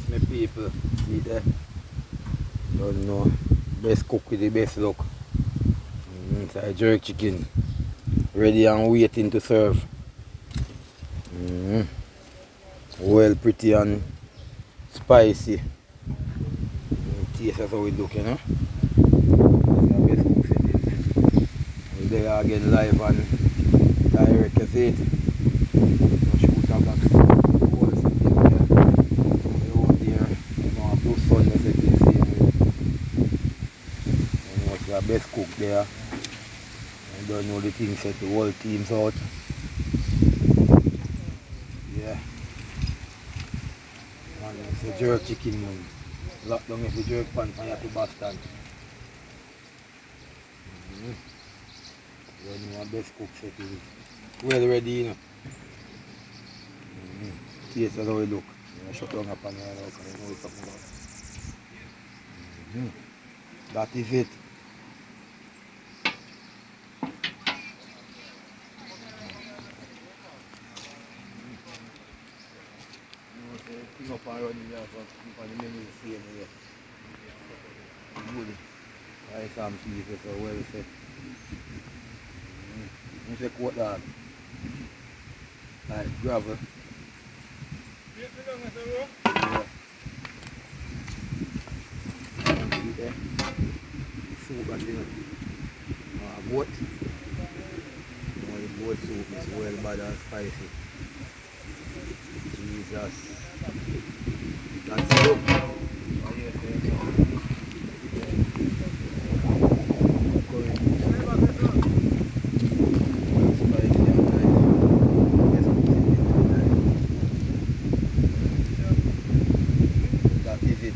My people, see there? Don't know. Best cook with the best luck. It's a jerk chicken. Ready and waiting to serve. Well, pretty and spicy. Taste that's how it look, you know? That's the best cook setting. We're there again live and direct, you see it? Shoot up that whole setting there. Out there, you know, blue sun the setting same way. You know, it's the best cook there. I don't know the thing set the whole team's out. Yeah. Man, it's a jerk chicken, man. Lock down every jerk pan from here to Boston. You know, best cook setting. Well ready, you know. Taste that's how it look. You know, shut down a pan here now because you know it's something about. That is it. Thing up and running here for the menu the same way. Good. Rice and peas are well set. You say coat dog. Like gravel. Yeah. See there? Soup and dinner. Goat. The goat soup is well bad and spicy. Jesus. That's it. Oh, yes, yes. That is it.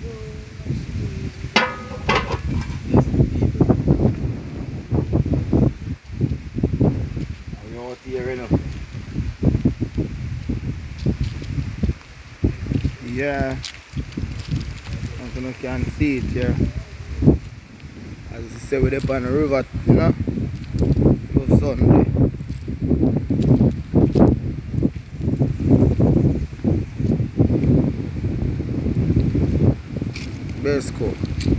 Yes, people. I'm out here enough. Yeah, you can see it here. As you say, we're up on the river, you know, love Sunday. Best cook,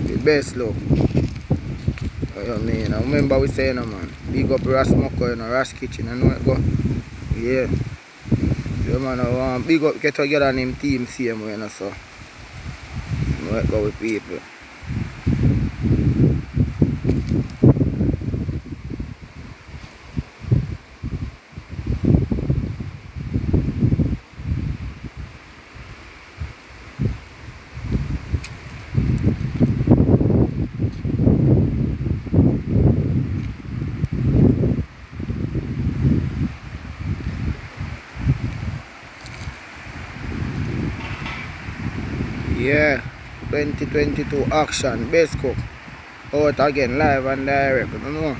the best love. What you mean? I remember we saying, man, big up Ras Moko, you know, Ras Kitchen, you know it go? Yeah. Yeah, man, big up, get together and him team same way, you know, so. You know it go with people. Yeah, 2022 action, best cook. Out again, live and direct, you know.